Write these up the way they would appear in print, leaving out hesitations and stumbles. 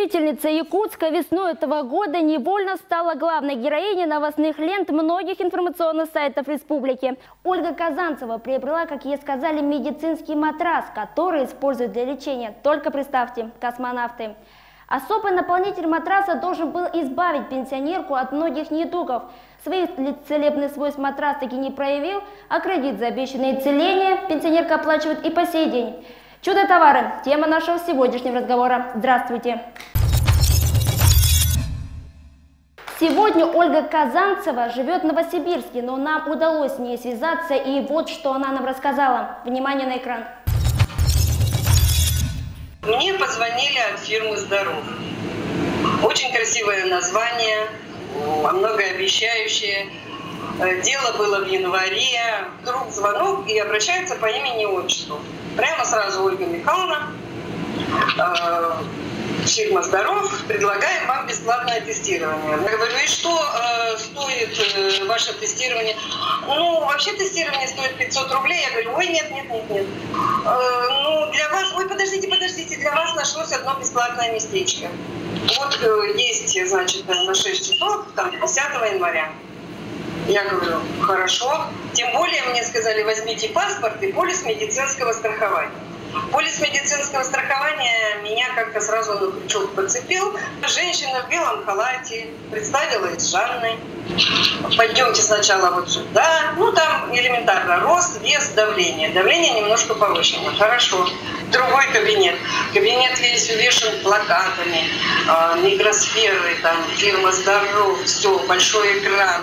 Жительница Якутска весной этого года невольно стала главной героиней новостных лент многих информационных сайтов республики. Ольга Казанцева приобрела, как ей сказали, медицинский матрас, который используют для лечения, только представьте, космонавты. Особый наполнитель матраса должен был избавить пенсионерку от многих недугов. Своих целебных свойств матрас таки не проявил, а кредит за обещанное исцеление пенсионерка оплачивает и по сей день. Чудо-товары – тема нашего сегодняшнего разговора. Здравствуйте! Сегодня Ольга Казанцева живет в Новосибирске, но нам удалось с ней связаться, и вот что она нам рассказала. Внимание на экран. Мне позвонили от фирмы «Здоров». Очень красивое название, многообещающее. Дело было в январе. Вдруг звонок и обращается по имени и отчеству. Прямо сразу: Ольга Михайловна, фирма «Здоров», предлагаем вам бесплатное тестирование. Я говорю: и что стоит ваше тестирование? Ну, вообще тестирование стоит 500 рублей. Я говорю: ой, нет. Ну, для вас, ой, подождите, для вас нашлось одно бесплатное местечко. Вот есть, значит, на 6 часов, там, 10 января. Я говорю: хорошо. Тем более мне сказали: возьмите паспорт и полис медицинского страхования. Полис медицинского страхования меня как-то сразу на крючок подцепил. Женщина в белом халате представилась Жанной. Пойдемте сначала вот сюда. Ну, там элементарно: рост, вес, давление. Давление немножко повышено. Хорошо. Другой кабинет. Кабинет весь увешан плакатами, микросферы, там, фирма «Здоров», все, большой экран,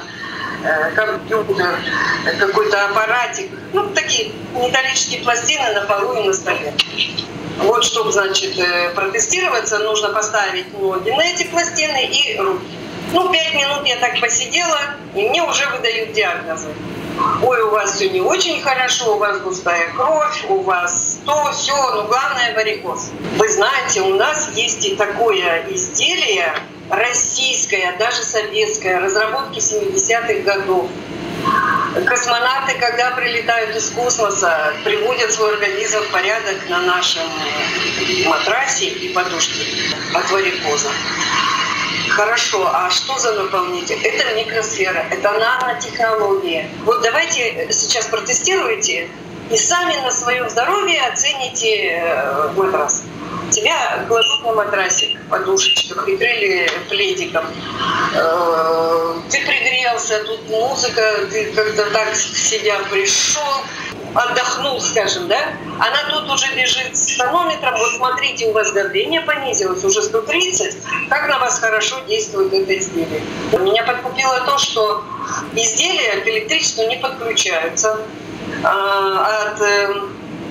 компьютер, какой-то аппаратик. Ну, такие металлические пластины на полу и на столе. Вот, чтобы, значит, протестироваться, нужно поставить ноги на эти пластины и руки. Ну, 5 минут я так посидела, и мне уже выдают диагнозы. Ой, у вас все не очень хорошо, у вас густая кровь, у вас то, все, но главное — варикоз. Вы знаете, у нас есть и такое изделие российское, даже советское, разработки 70-х годов. Космонавты, когда прилетают из космоса, приводят свой организм в порядок на нашем матрасе и подушке от варикоза. Хорошо, а что за наполнитель? Это микросфера, это нанотехнология. Вот давайте сейчас протестируйте и сами на своем здоровье оцените матрас. Тебя кладут на матрасик, подушечку, прикрыли пледиком. Ты пригрелся, тут музыка, ты как-то так в себя пришел, отдохнул, скажем, да? Она тут уже бежит с тонометром. Вот смотрите, у вас давление понизилось, уже 130. Как на вас хорошо действует это изделие. Меня подкупило то, что изделия к электричеству не подключаются.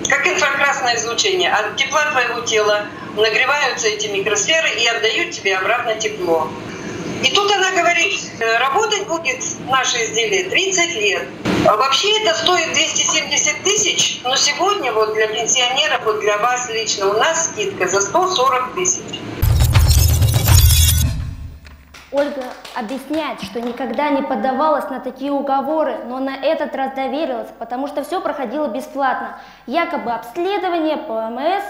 Как инфракрасное излучение. От тепла твоего тела нагреваются эти микросферы и отдают тебе обратно тепло. И тут она говорит: работать будет наше изделие 30 лет. А вообще это стоит 270 тысяч, но сегодня вот для пенсионеров, вот для вас лично, у нас скидка за 140 тысяч. Ольга объясняет, что никогда не поддавалась на такие уговоры, но на этот раз доверилась, потому что все проходило бесплатно. Якобы обследование, ПМС.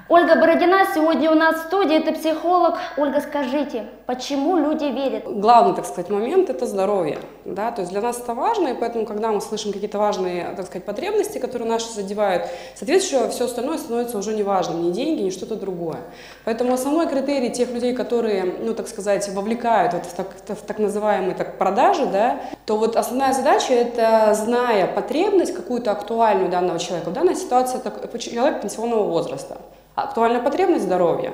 Ольга Бородина сегодня у нас в студии, это психолог. Ольга, скажите, почему люди верят? Главный, так сказать, момент – это здоровье. Да? То есть для нас это важно, и поэтому, когда мы слышим какие-то важные, так сказать, потребности, которые наши задевают, соответственно, все остальное становится уже неважным, ни деньги, ни что-то другое. Поэтому основной критерий тех людей, которые, ну, так сказать, вовлекают вот в так называемые продажи, да, то вот основная задача – это, зная потребность какую-то актуальную данного человека, в данной ситуации это человек пенсионного возраста. Актуальная потребность — здоровья.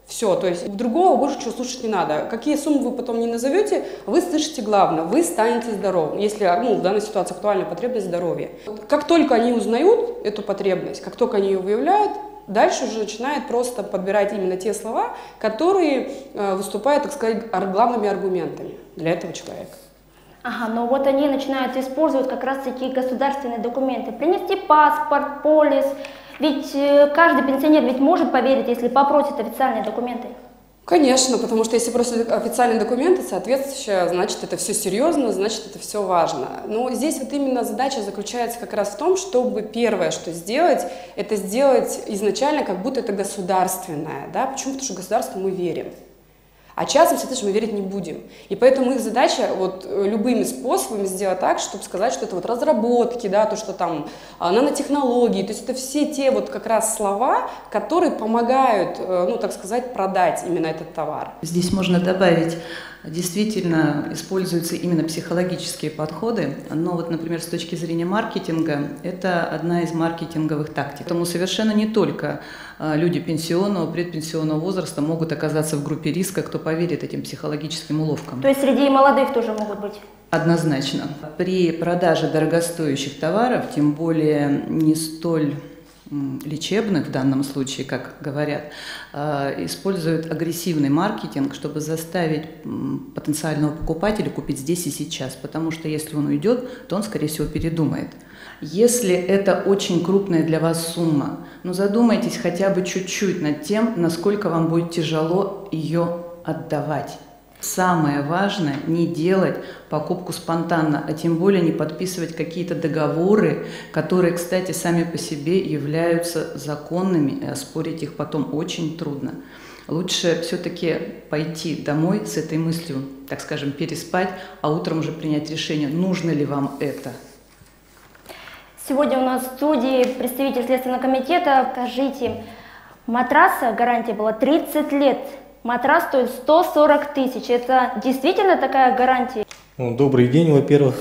Все, то есть другого больше чего слушать не надо. Какие суммы вы потом не назовете, вы слышите главное, вы станете здоровым, если, ну, в данной ситуации актуальная потребность — здоровья. Как только они узнают эту потребность, как только они ее выявляют, дальше уже начинают просто подбирать именно те слова, которые выступают, так сказать, главными аргументами для этого человека. Ага, но вот они начинают использовать как раз такие государственные документы. Принести паспорт, полис. Ведь каждый пенсионер ведь может поверить, если попросит официальные документы. Конечно, потому что если просто официальные документы соответствующие, значит, это все серьезно, значит, это все важно. Но здесь вот именно задача заключается как раз в том, чтобы первое, что сделать, это сделать изначально, как будто это государственное. Да? Почему? Потому что государству мы верим. А частным, соответственно, мы верить не будем. И поэтому их задача вот любыми способами сделать так, чтобы сказать, что это вот разработки, да, то, что там нанотехнологии, то есть это все те вот как раз слова, которые помогают, ну, так сказать, продать именно этот товар. Здесь можно добавить, действительно используются именно психологические подходы, но вот, например, с точки зрения маркетинга, это одна из маркетинговых тактик. Поэтому совершенно не только люди пенсионного, предпенсионного возраста могут оказаться в группе риска, кто поверит этим психологическим уловкам. То есть среди молодых тоже могут быть? Однозначно. При продаже дорогостоящих товаров, тем более не столь лечебных в данном случае, как говорят, используют агрессивный маркетинг, чтобы заставить потенциального покупателя купить здесь и сейчас, потому что если он уйдет, то он, скорее всего, передумает. Если это очень крупная для вас сумма, ну задумайтесь хотя бы чуть-чуть над тем, насколько вам будет тяжело ее отдавать. Самое важное – не делать покупку спонтанно, а тем более не подписывать какие-то договоры, которые, кстати, сами по себе являются законными, и оспорить их потом очень трудно. Лучше все-таки пойти домой с этой мыслью, так скажем, переспать, а утром уже принять решение, нужно ли вам это. Сегодня у нас в студии представитель Следственного комитета. Скажите, матраса гарантия была 30 лет. Матрас стоит 140 тысяч. Это действительно такая гарантия? Добрый день, во-первых.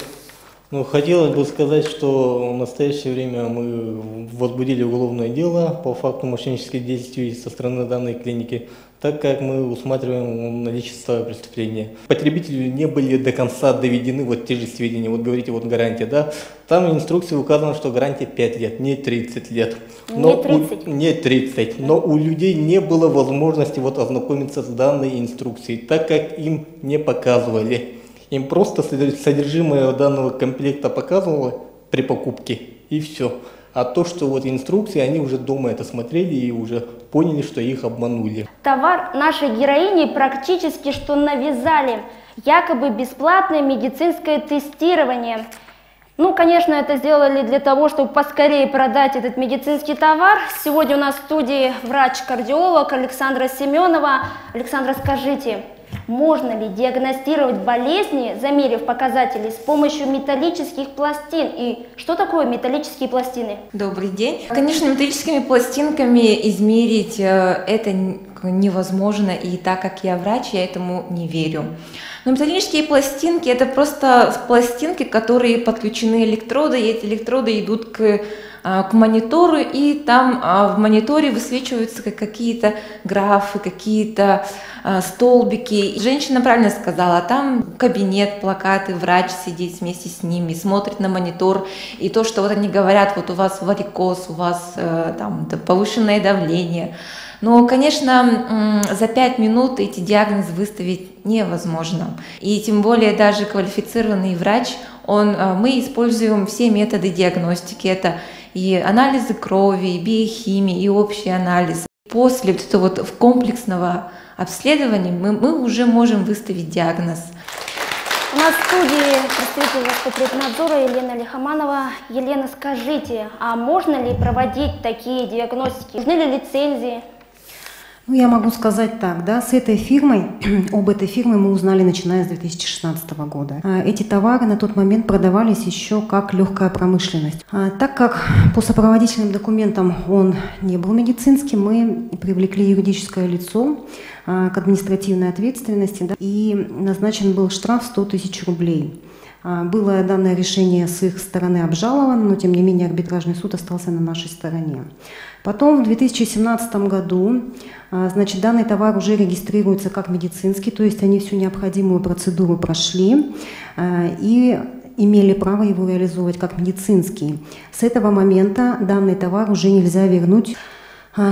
Хотелось бы сказать, что в настоящее время мы возбудили уголовное дело по факту мошеннических действий со стороны данной клиники, так как мы усматриваем наличие состава преступления. Потребители не были до конца доведены вот те же сведения, вот говорите, вот гарантия, да? Там в инструкции указано, что гарантия 5 лет, не 30 лет. Не 30. Но у людей не было возможности вот ознакомиться с данной инструкцией, так как им не показывали. Им просто содержимое данного комплекта показывало при покупке, и все. А то, что вот инструкции, они уже дома это смотрели и уже поняли, что их обманули. Товар нашей героини практически что навязали. Якобы бесплатное медицинское тестирование. Ну, конечно, это сделали для того, чтобы поскорее продать этот медицинский товар. Сегодня у нас в студии врач-кардиолог Александра Семенова. Александра, скажите, можно ли диагностировать болезни, замерив показатели с помощью металлических пластин? И что такое металлические пластины? Добрый день. Конечно, металлическими пластинками измерить это невозможно, и так как я врач, я этому не верю. Но металлические пластинки – это просто пластинки, которые подключены электроды, и эти электроды идут к монитору, и там в мониторе высвечиваются какие-то графы, какие-то столбики. Женщина правильно сказала, там кабинет, плакаты, врач сидит вместе с ними, смотрит на монитор, и то, что вот они говорят, вот у вас варикоз, у вас там повышенное давление. Но, конечно, за 5 минут эти диагнозы выставить невозможно. И тем более даже квалифицированный врач, мы используем все методы диагностики. Это и анализы крови, и биохимия, и общий анализ. После этого комплексного обследования мы уже можем выставить диагноз. У нас в студии представитель Роспотребнадзора Елена Лихоманова. Елена, скажите, а можно ли проводить такие диагностики? Нужны ли лицензии? Ну, я могу сказать так, да, с этой фирмой, об этой фирме мы узнали начиная с 2016 года. Эти товары на тот момент продавались еще как легкая промышленность. Так как по сопроводительным документам он не был медицинским, мы привлекли юридическое лицо к административной ответственности, да, и назначен был штраф 100 тысяч рублей. Было данное решение с их стороны обжаловано, но тем не менее арбитражный суд остался на нашей стороне. Потом в 2017 году, значит, данный товар уже регистрируется как медицинский, то есть они всю необходимую процедуру прошли и имели право его реализовывать как медицинский. С этого момента данный товар уже нельзя вернуть,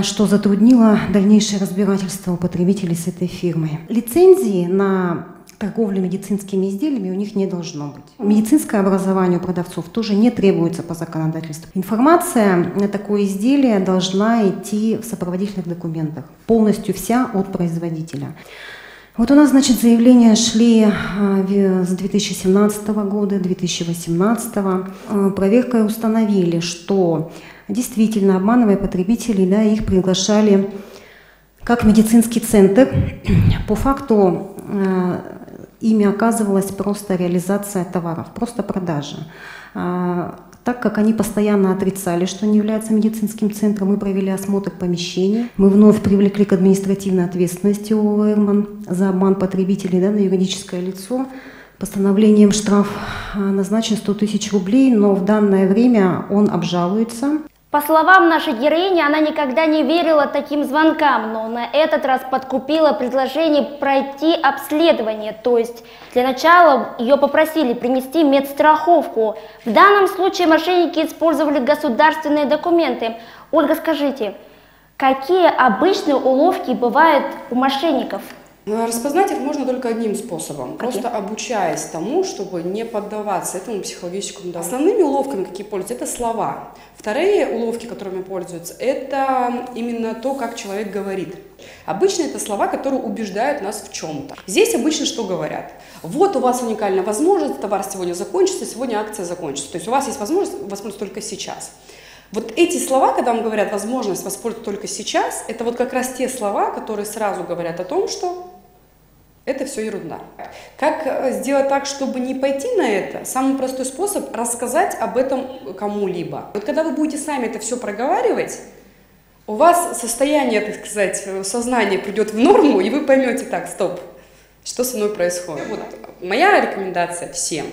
что затруднило дальнейшее разбирательство у потребителей с этой фирмой. Лицензии на торговли медицинскими изделиями у них не должно быть. Медицинское образование у продавцов тоже не требуется по законодательству. Информация на такое изделие должна идти в сопроводительных документах, полностью вся от производителя. Вот у нас, значит, заявления шли с 2017 года, 2018. Проверкой установили, что действительно, обманывая потребителей, да, их приглашали как медицинский центр. По факту ими оказывалась просто реализация товаров, просто продажа. Так как они постоянно отрицали, что не являются медицинским центром, мы провели осмотр помещений. Мы вновь привлекли к административной ответственности ООО «Эрман» за обман потребителей, да, на юридическое лицо. Постановлением штраф назначен 100 000 рублей, но в данное время он обжалуется. По словам нашей героини, она никогда не верила таким звонкам, но на этот раз подкупила предложение пройти обследование. То есть для начала ее попросили принести медстраховку. В данном случае мошенники использовали государственные документы. Ольга, скажите, какие обычные уловки бывают у мошенников? Распознать их можно только одним способом, просто Каким? обучаясь тому, чтобы не поддаваться этому психологическому давлению. Основными уловками, какие пользуются, это слова. Вторые уловки, которыми пользуются, это именно то, как человек говорит. Обычно это слова, которые убеждают нас в чем-то. Здесь обычно что говорят? Вот у вас уникальная возможность, товар сегодня закончится, сегодня акция закончится. То есть у вас есть возможность воспользоваться только сейчас. Вот эти слова, когда вам говорят возможность воспользоваться только сейчас, это вот как раз те слова, которые сразу говорят о том, что это все ерунда. Как сделать так, чтобы не пойти на это? Самый простой способ – рассказать об этом кому-либо. Вот когда вы будете сами это все проговаривать, у вас состояние, так сказать, сознания придет в норму, и вы поймете, так, стоп, что со мной происходит. Вот моя рекомендация всем.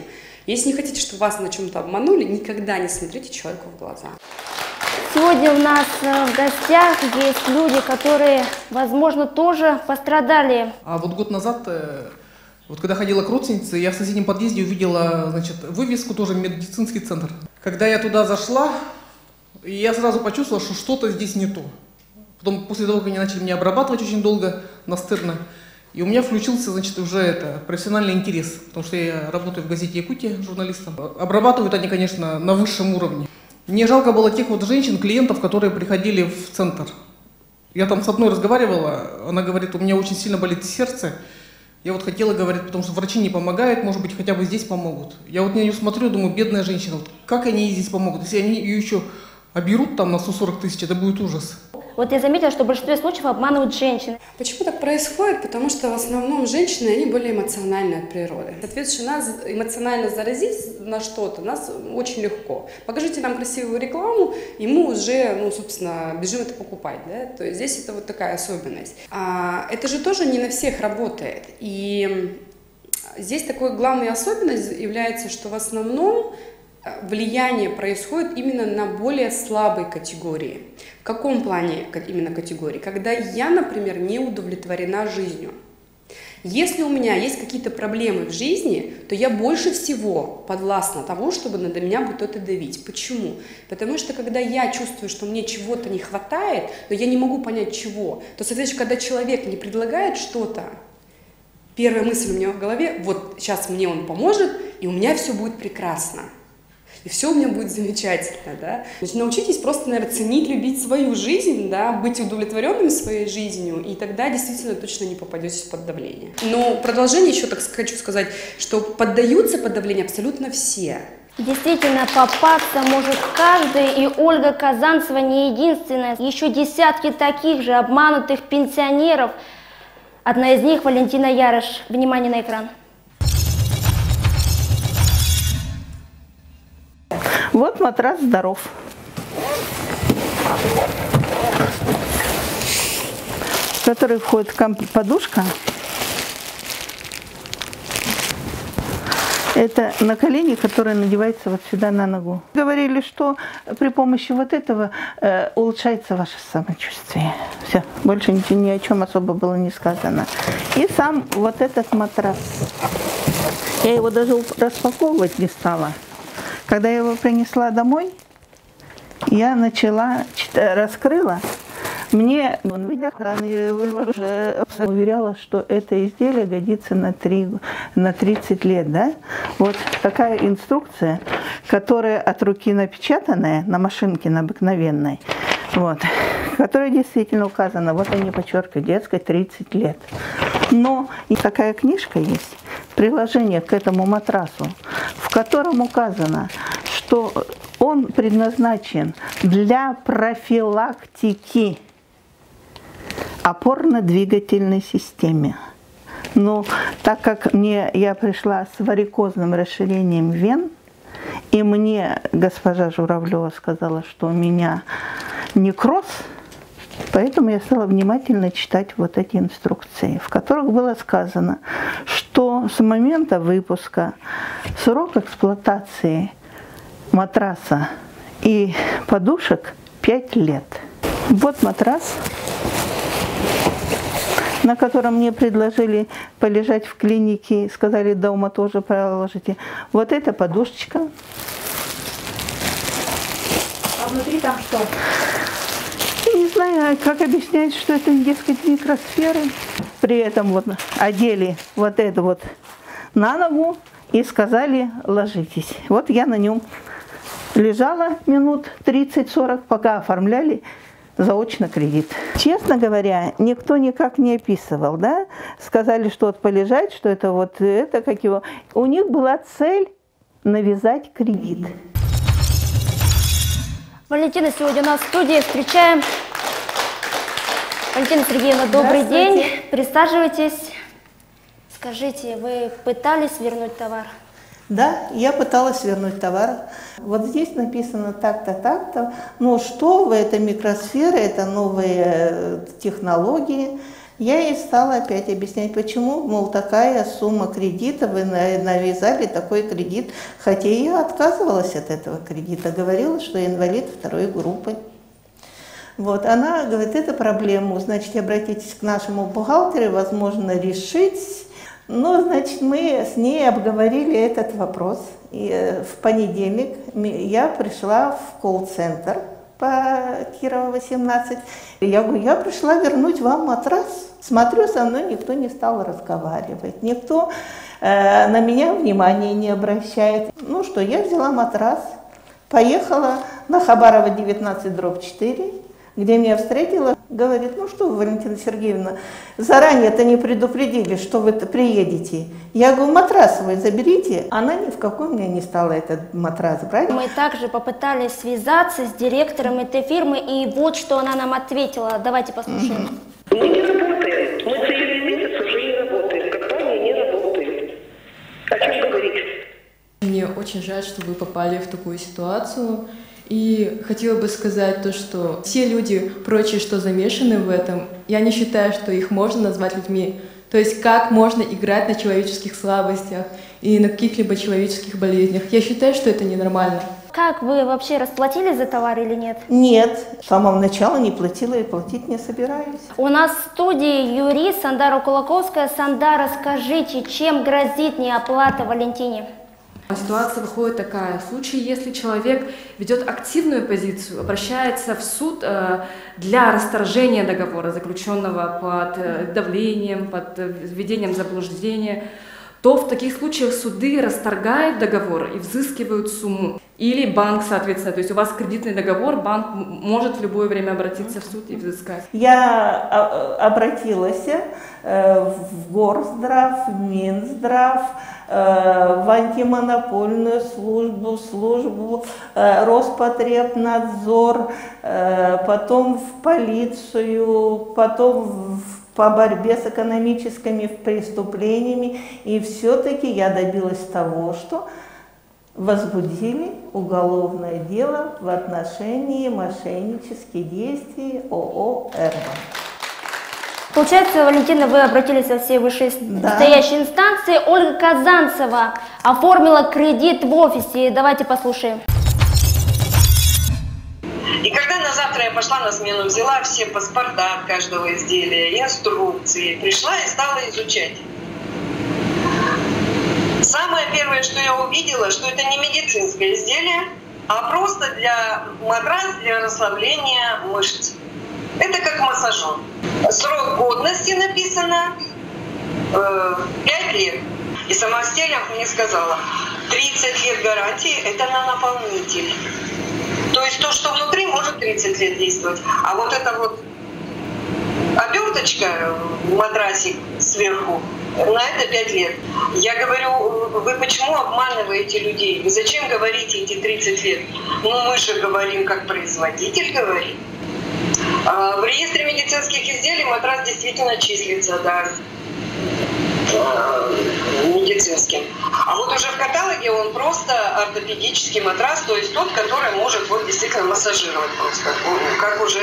Если не хотите, чтобы вас на чем-то обманули, никогда не смотрите человеку в глаза. Сегодня у нас в гостях есть люди, которые, возможно, тоже пострадали. А вот год назад, вот когда ходила к родственнице, я в соседнем подъезде увидела, значит, вывеску тоже «Медицинский центр». Когда я туда зашла, я сразу почувствовала, что что-то здесь не то. Потом, после того, как они начали меня обрабатывать очень долго, настырно, и у меня включился, значит, уже профессиональный интерес, потому что я работаю в газете «Якутия» журналистом. Обрабатывают они, конечно, на высшем уровне. Мне жалко было тех вот женщин, клиентов, которые приходили в центр. Я там с одной разговаривала, она говорит, у меня очень сильно болит сердце. Я вот хотела, говорить, потому что врачи не помогают, может быть, хотя бы здесь помогут. Я вот на нее смотрю, думаю, бедная женщина, вот как они ей здесь помогут? Если они ее еще оберут там на 140 000, это будет ужас. Вот я заметила, что в большинстве случаев обманывают женщин. Почему так происходит? Потому что в основном женщины, они более эмоциональны от природы. Соответственно, нас эмоционально заразить на что-то нас очень легко. Покажите нам красивую рекламу, и мы уже, ну, собственно, бежим это покупать. Да? То есть здесь это вот такая особенность. Это же тоже не на всех работает. И здесь такой главной особенностью является, что в основном влияние происходит именно на более слабой категории. В каком плане именно категории? Когда я, например, не удовлетворена жизнью. Если у меня есть какие-то проблемы в жизни, то я больше всего подвластна тому, чтобы на меня будет кто-то давить. Почему? Потому что когда я чувствую, что мне чего-то не хватает, но я не могу понять чего, то, соответственно, когда человек мне предлагает что-то, первая мысль у меня в голове, вот сейчас мне он поможет, и у меня все будет прекрасно. И все у меня будет замечательно, да. Значит, научитесь просто, наверное, ценить, любить свою жизнь, да, быть удовлетворенными своей жизнью, и тогда действительно точно не попадетесь под давление. Но продолжение еще так хочу сказать, что поддаются под давление абсолютно все. Действительно, попасться может каждый, и Ольга Казанцева не единственная. Еще десятки таких же обманутых пенсионеров. Одна из них Валентина Ярыш. Внимание на экран. Вот матрас здоров. В который входит подушка. Это на колени, которая надевается вот сюда на ногу. Говорили, что при помощи вот этого улучшается ваше самочувствие. Все, больше ни о чем особо было не сказано. И сам вот этот матрас. Я его даже распаковывать не стала. Когда я его принесла домой, я раскрыла, Мне уже уверяла, что это изделие годится на 30 лет, да? Вот такая инструкция, которая от руки напечатанная, на машинке на обыкновенной, вот, которая действительно указана, вот они подчеркивают, детская 30 лет. Но и такая книжка есть, приложение к этому матрасу, в котором указано, что он предназначен для профилактики опорно-двигательной системе. Но так как я пришла с варикозным расширением вен, и мне госпожа Журавлева сказала, что у меня некроз, поэтому я стала внимательно читать вот эти инструкции, в которых было сказано, что с момента выпуска срок эксплуатации матраса и подушек 5 лет. Вот матрас, на котором мне предложили полежать в клинике, сказали, дома тоже проложите. Вот эта подушечка. А внутри там что? Я не знаю, как объяснять, что это, дескать, микросферы. При этом вот одели вот это вот на ногу и сказали, ложитесь. Вот я на нем лежала минут 30-40, пока оформляли заочно кредит. Честно говоря, никто никак не описывал, да? Сказали, что вот полежать, что это вот это, как его. У них была цель навязать кредит. Валентина сегодня у нас в студии. Встречаем. Валентина Сергеевна, добрый день. Присаживайтесь. Скажите, вы пытались вернуть товар? Да, я пыталась вернуть товар. Вот здесь написано так-то, так-то. Ну что вы, это микросфера, это новые технологии. Я ей стала опять объяснять, почему, мол, такая сумма кредита, вы навязали такой кредит. Хотя я отказывалась от этого кредита, говорила, что я инвалид 2-й группы. Вот, она говорит, это проблема, значит, обратитесь к нашему бухгалтеру, возможно, решить. Ну, значит, мы с ней обговорили этот вопрос. И в понедельник я пришла в колл-центр по Кирова, 18. Я говорю, я пришла вернуть вам матрас. Смотрю, со мной никто не стал разговаривать, никто на меня внимания не обращает. Ну что, я взяла матрас, поехала на Хабарова 19/4, где меня встретила, говорит, ну что вы, Валентина Сергеевна, заранее-то не предупредили, что вы приедете. Я говорю, матрас вы заберите. Она ни в какой мне не стала этот матрас брать. Мы также попытались связаться с директором этой фирмы, и вот что она нам ответила. Давайте послушаем. Мы не работаем. Мы целый месяц уже не работаем. Компания не работает. О чем говорить? Мне очень жаль, что вы попали в такую ситуацию. И хотела бы сказать то, что все люди, прочие, что замешаны в этом, я не считаю, что их можно назвать людьми. То есть как можно играть на человеческих слабостях и на каких-либо человеческих болезнях. Я считаю, что это ненормально. Как вы вообще расплатились за товар или нет? Нет, с самого начала не платила и платить не собираюсь. У нас в студии юрист Сандара Кулаковская. Сандара, скажите, чем грозит неоплата Валентине? Ситуация выходит такая. В случае, если человек ведет активную позицию, обращается в суд для расторжения договора, заключенного под давлением, под введением заблуждения, то в таких случаях суды расторгают договор и взыскивают сумму. Или банк, соответственно, то есть у вас кредитный договор, банк может в любое время обратиться в суд и взыскать. Я обратилась в Горздрав, в Минздрав, в антимонопольную службу, Роспотребнадзор, потом в полицию, потом по борьбе с экономическими преступлениями. И все-таки я добилась того, что возбудили уголовное дело в отношении мошеннических действий ООО «Эрбан». Получается, Валентина, вы обратились во все вышестоящие инстанции. Ольга Казанцева оформила кредит в офисе. Давайте послушаем. И когда на завтра я пошла на смену, взяла все паспорта от каждого изделия, инструкции, пришла и стала изучать. Самое первое, что я увидела, что это не медицинское изделие, а просто матрас для расслабления мышц. Это как массажер. Срок годности написано 5 лет. И сама Стерлинг мне сказала, 30 лет гарантии – это на наполнитель. То есть то, что внутри, может 30 лет действовать. А вот эта вот оберточка, матрасик сверху, на это 5 лет. Я говорю, вы почему обманываете людей? Вы зачем говорите эти 30 лет? Ну мы же говорим, как производитель говорит. В реестре медицинских изделий матрас действительно числится, да, медицинским. А вот уже в каталоге он просто ортопедический матрас, то есть тот, который может вот действительно массажировать просто. Как уже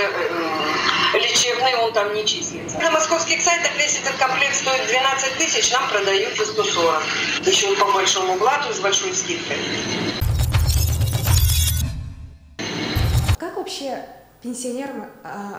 лечебный он там не числится. На московских сайтах весь этот комплект стоит 12 тысяч, нам продают за 140. Еще по большому блату с большой скидкой. Как вообще пенсионерам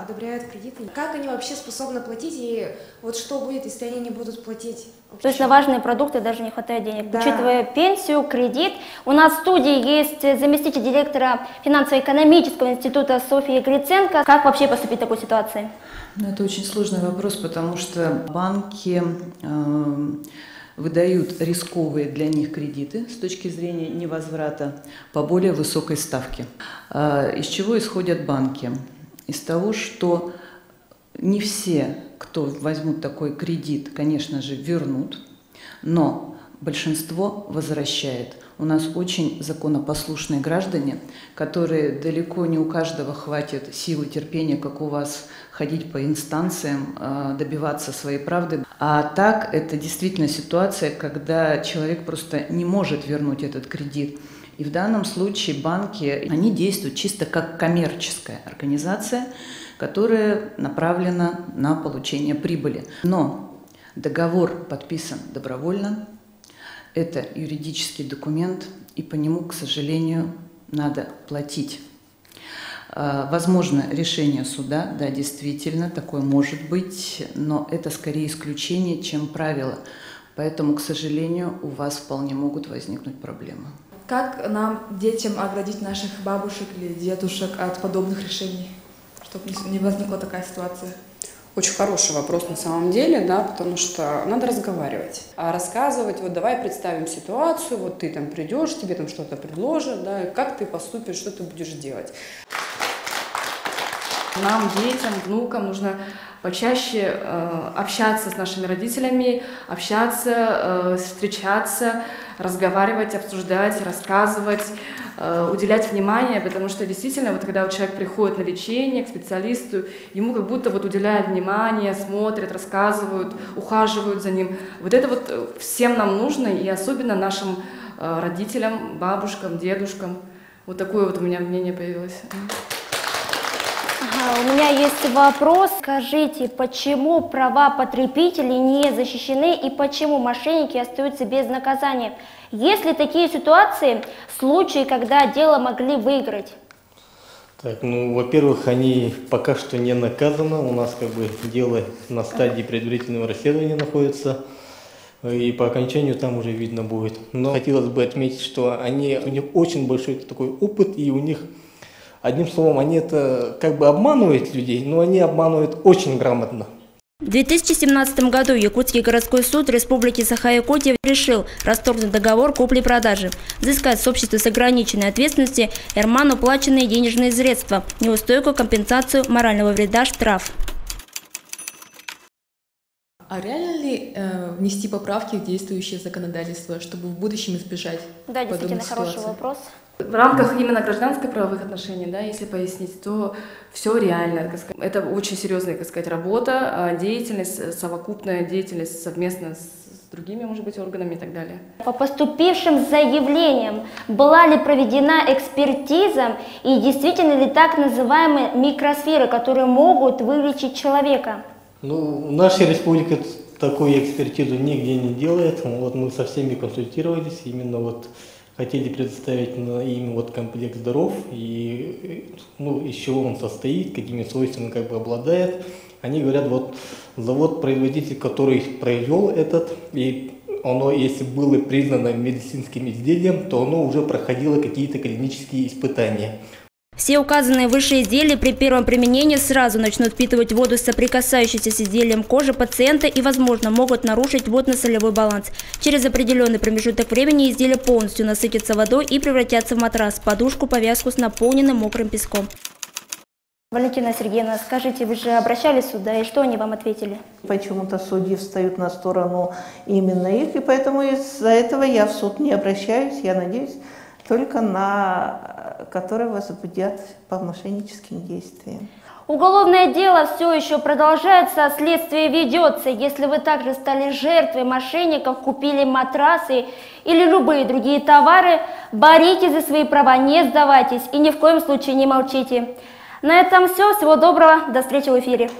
одобряют кредиты? Как они вообще способны платить? И вот что будет, если они не будут платить? То есть на важные продукты даже не хватает денег. Да. Учитывая пенсию, кредит. У нас в студии есть заместитель директора финансово-экономического института Софья Гриценко. Как вообще поступить в такой ситуации? Ну, это очень сложный вопрос, потому что банки выдают рисковые для них кредиты с точки зрения невозврата по более высокой ставке. Из чего исходят банки? Из того, что не все, кто возьмут такой кредит, конечно же, вернут, но большинство возвращает. У нас очень законопослушные граждане, которые далеко не у каждого хватит силы терпения, как у вас, ходить по инстанциям, добиваться своей правды. А так это действительно ситуация, когда человек просто не может вернуть этот кредит. И в данном случае банки, они действуют чисто как коммерческая организация, которая направлена на получение прибыли. Но договор подписан добровольно. Это юридический документ, и по нему, к сожалению, надо платить. Возможно, решение суда, да, действительно, такое может быть, но это скорее исключение, чем правило. Поэтому, к сожалению, у вас вполне могут возникнуть проблемы. Как нам, детям, оградить наших бабушек или дедушек от подобных решений, чтобы не возникла такая ситуация? Очень хороший вопрос на самом деле, да, потому что надо разговаривать. А рассказывать, вот давай представим ситуацию, вот ты там придешь, тебе там что-то предложат, да, и как ты поступишь, что ты будешь делать. Нам, детям, внукам нужно почаще общаться с нашими родителями, общаться, встречаться, разговаривать, обсуждать, рассказывать, уделять внимание, потому что действительно, вот когда человек приходит на лечение к специалисту, ему как будто вот уделяют внимание, смотрят, рассказывают, ухаживают за ним. Вот это вот всем нам нужно, и особенно нашим родителям, бабушкам, дедушкам. Вот такое вот у меня мнение появилось. У меня есть вопрос. Скажите, почему права потребителей не защищены и почему мошенники остаются без наказания? Есть ли такие ситуации, случаи, когда дело могли выиграть? Так, ну, во-первых, они пока что не наказаны. У нас как бы дело на стадии предварительного расследования находится. И по окончанию там уже видно будет. Но хотелось бы отметить, что у них очень большой такой опыт, и у них... Одним словом, они это как бы обманывают людей, но они обманывают очень грамотно. В 2017 году Якутский городской суд Республики Саха-Якутия решил расторгнуть договор купли-продажи, взыскать с общества с ограниченной ответственности Эрман уплаченные денежные средства, неустойку, компенсацию морального вреда, штраф. А реально ли внести поправки в действующее законодательство, чтобы в будущем избежать подобных ситуаций? Да, действительно хороший вопрос. В рамках именно гражданско-правовых отношений, да, если пояснить, то все реально. Это очень серьезная, так сказать, работа, деятельность, совокупная деятельность совместно с другими, может быть, органами и так далее. По поступившим заявлениям была ли проведена экспертиза и действительно ли так называемые микросферы, которые могут вылечить человека? Ну, наша республика такую экспертизу нигде не делает. Вот мы со всеми консультировались, именно вот хотели предоставить им вот комплект дров, и ну, из чего он состоит, какими свойствами как бы обладает. Они говорят, вот завод-производитель, который произвел этот, и оно, если было признано медицинским изделием, то оно уже проходило какие-то клинические испытания. Все указанные выше изделия при первом применении сразу начнут впитывать воду с соприкасающейся с изделием кожи пациента и, возможно, могут нарушить водно-солевой баланс. Через определенный промежуток времени изделие полностью насытится водой и превратятся в матрас, подушку, повязку с наполненным мокрым песком. Валентина Сергеевна, скажите, вы же обращались сюда, и что они вам ответили? Почему-то судьи встают на сторону именно их, и поэтому из-за этого я в суд не обращаюсь, я надеюсь, только на которые возбудят по мошенническим действиям. Уголовное дело все еще продолжается, следствие ведется. Если вы также стали жертвой мошенников, купили матрасы или любые другие товары, боритесь за свои права, не сдавайтесь и ни в коем случае не молчите. На этом все. Всего доброго. До встречи в эфире.